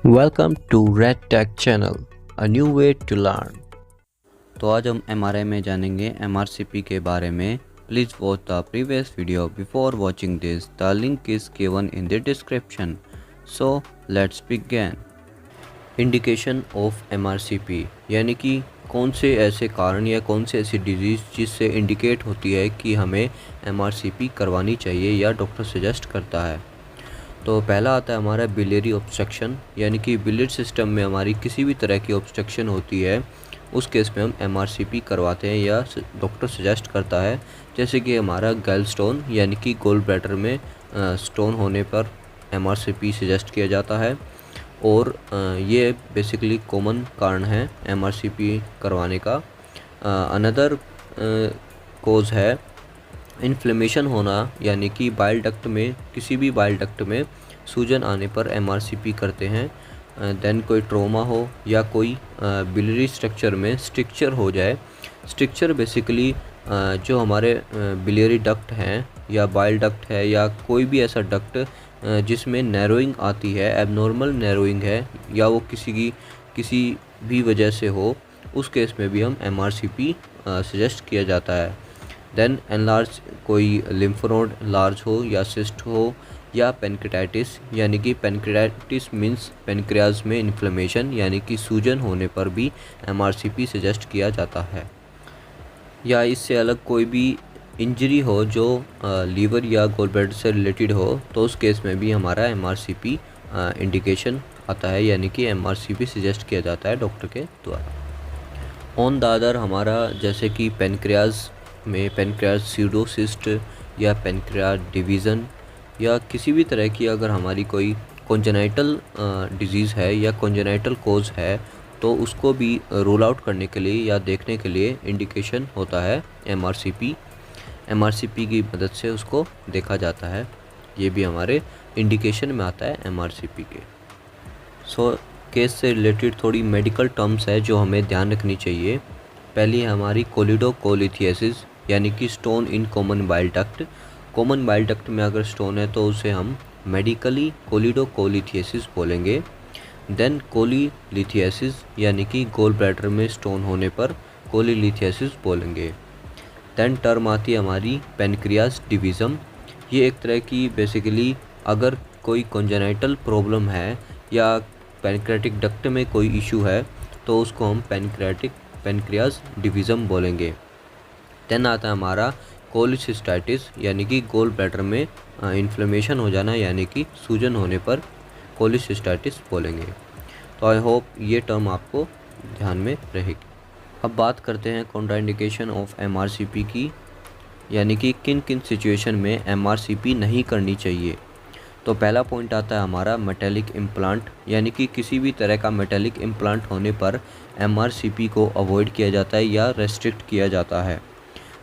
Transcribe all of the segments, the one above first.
Welcome to Red Tech Channel, a new way to learn. तो आज हम MRI में जानेंगे MRCP के बारे में. Please watch the previous video before watching this. The link is given in the description. So let's begin. Indication of MRCP यानी कि कौन से ऐसे कारण या कौन से ऐसी डिजीज़ जिससे इंडिकेट होती है कि हमें MRCP करवानी चाहिए या डॉक्टर सजेस्ट करता है. तो पहला आता है हमारा बिलियरी ऑब्स्ट्रक्शन, यानी कि बिलियरी सिस्टम में हमारी किसी भी तरह की ऑब्स्ट्रक्शन होती है, उस केस में हम MRCP करवाते हैं या डॉक्टर सजेस्ट करता है. जैसे कि हमारा गैल स्टोन यानी कि गोल ब्लैडर में स्टोन होने पर MRCP सजेस्ट किया जाता है. और ये बेसिकली कॉमन कारण है MRCP करवाने का. अनदर कोज है इन्फ्लेमेशन होना, यानी कि बाइल डक्ट में किसी भी बाइल डक्ट में सूजन आने पर MRCP करते हैं. देन कोई ट्रोमा हो या कोई बिलियरी स्ट्रक्चर में स्ट्रक्चर हो जाए. स्ट्रक्चर बेसिकली जो हमारे बिलियरी डक्ट हैं या बाइल डक्ट है या कोई भी ऐसा डक्ट जिसमें नैरोइंग आती है, एबनॉर्मल नैरोइंग है या वो किसी भी वजह से हो, उस केस में भी हम MRCP सजेस्ट किया जाता है. देन एनलार्ज कोई लिम्फ नोड लार्ज हो या सिस्ट हो या पेनक्रियाटाइटिस, यानी कि पेनक्रियाटाइटिस मीन्स पेनक्रियाज में इन्फ्लेमेशन यानी कि सूजन होने पर भी MRCP सजेस्ट किया जाता है. या इससे अलग कोई भी इंजरी हो जो लीवर या गॉलब्लैडर से रिलेटेड हो, तो उस केस में भी हमारा MRCP इंडिकेशन आता है, यानी कि MRCP सजेस्ट किया जाता है डॉक्टर के द्वारा. ऑन द अदर हमारा जैसे कि पेनक्रियाज में पेनक्रियाज सीडोसिस्ट या पेनक्रियाज डिवीज़न या किसी भी तरह की अगर हमारी कोई कॉन्जेनाइटल डिजीज़ है या कॉन्जेनाइटल कोज है, तो उसको भी रूल आउट करने के लिए या देखने के लिए इंडिकेशन होता है MRCP की मदद से उसको देखा जाता है. ये भी हमारे इंडिकेशन में आता है MRCP के. केस से रिलेटेड थोड़ी मेडिकल टर्म्स है जो हमें ध्यान रखनी चाहिए. पहली है हमारी कोलिडोकोलिथियासिस, यानी कि stone in common bile duct. Common bile duct में अगर स्टोन है तो उसे हम मेडिकली कोलिडोकोलिथियासिस बोलेंगे. देन कोलीलिथियासिस, यानी कि गोल ब्लैडर में स्टोन होने पर कोलीलिथियासिस बोलेंगे. देन टर्म आती है हमारी पेनक्रियाज डिवीज़म. ये एक तरह की बेसिकली अगर कोई कॉन्जेनाइटल प्रॉब्लम है या पेनक्रियाटिक डक्ट में कोई इशू है, तो उसको हम पेनक्रियाज डिवीज़म बोलेंगे. देन आता है हमारा कोलिसिस्टाइटिस, यानी कि गोल ब्लैडर में इन्फ्लेमेशन हो जाना, यानी कि सूजन होने पर कोलिसिस्टाइटिस बोलेंगे. तो आई होप ये टर्म आपको ध्यान में रहेगी. अब बात करते हैं कॉन्ट्राइंडिकेशन ऑफ MRCP की, यानी कि किन किन सिचुएशन में MRCP नहीं करनी चाहिए. तो पहला पॉइंट आता है हमारा मेटेलिक इम्प्लांट, यानी कि किसी भी तरह का मेटेलिक इम्प्लांट होने पर MRCP को अवॉइड किया जाता है या रेस्ट्रिक्ट किया जाता है.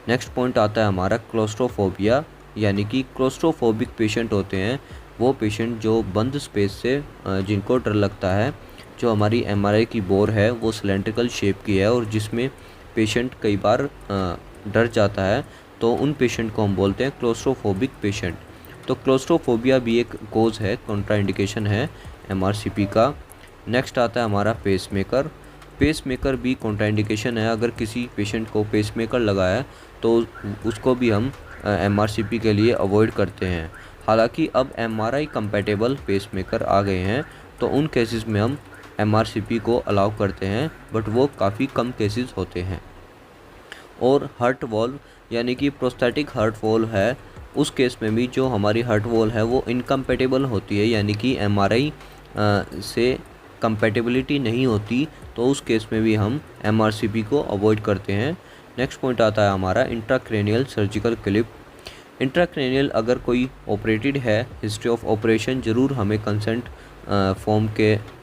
नेक्स्ट पॉइंट आता है हमारा क्लोस्ट्रोफोबिया, यानी कि क्लोस्ट्रोफोबिक पेशेंट होते हैं वो पेशेंट जो बंद स्पेस से जिनको डर लगता है. जो हमारी MRI की बोर है वो सिलेंड्रिकल शेप की है और जिसमें पेशेंट कई बार डर जाता है, तो उन पेशेंट को हम बोलते हैं क्लोस्ट्रोफोबिक पेशेंट. तो क्लोस्ट्रोफोबिया भी एक कोज है, कॉन्ट्राइंडिकेशन है MRCP का. नेक्स्ट आता है हमारा पेसमेकर. पेसमेकर भी कॉन्ट्राइंडिकेशन है. अगर किसी पेशेंट को पेसमेकर लगा है तो उसको भी हम MRCP के लिए अवॉइड करते हैं. हालांकि अब MRI कंपैटिबल पेसमेकर आ गए हैं, तो उन केसेस में हम MRCP को अलाउ करते हैं, बट वो काफ़ी कम केसेस होते हैं. और हार्ट वॉल्व, यानी कि प्रोस्थेटिक हार्ट वॉल्व है, उस केस में भी जो हमारी हार्ट वॉल्व है वो इनकम्पैटिबल होती है, यानी कि MRI से कंपैटिबिलिटी नहीं होती, तो उस केस में भी हम MRCP को अवॉइड करते हैं. नेक्स्ट पॉइंट आता है हमारा इंट्राक्रेनियल सर्जिकल क्लिप. इंट्राक्रेनियल अगर कोई ऑपरेटेड है, हिस्ट्री ऑफ ऑपरेशन ज़रूर हमें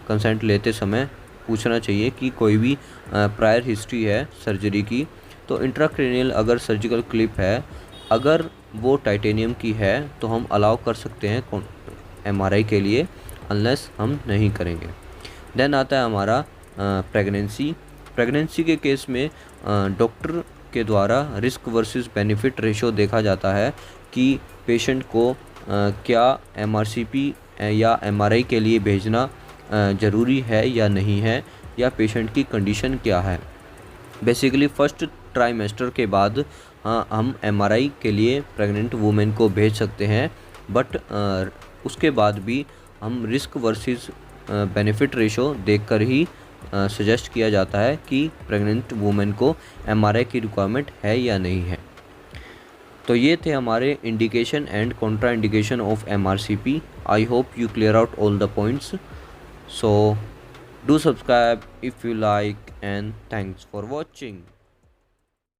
कंसेंट लेते समय पूछना चाहिए कि कोई भी प्रायर हिस्ट्री है सर्जरी की. तो इंट्राक्रेनियल अगर सर्जिकल क्लिप है, अगर वो टाइटेनियम की है तो हम अलाउ कर सकते हैं MRI के लिए, अनलेस हम नहीं करेंगे. देन आता है हमारा प्रेगनेंसी के केस में डॉक्टर के द्वारा रिस्क वर्सेस बेनिफिट रेशो देखा जाता है कि पेशेंट को क्या MRCP या MRI के लिए भेजना ज़रूरी है या नहीं है, या पेशेंट की कंडीशन क्या है। बेसिकली फर्स्ट ट्राइमेस्टर के बाद हम एमआरआई के लिए प्रेग्नेंट वुमेन को भेज सकते हैं, बट उसके बाद भी हम रिस्क वर्सेस बेनिफिट रेशो देखकर ही सजेस्ट किया जाता है कि प्रेग्नेंट वुमेन को एमआरआई की रिक्वायरमेंट है या नहीं है। तो ये थे हमारे indication and Contra indication of MRCP. I hope you clear out all the points. So do subscribe if you like, and thanks for watching.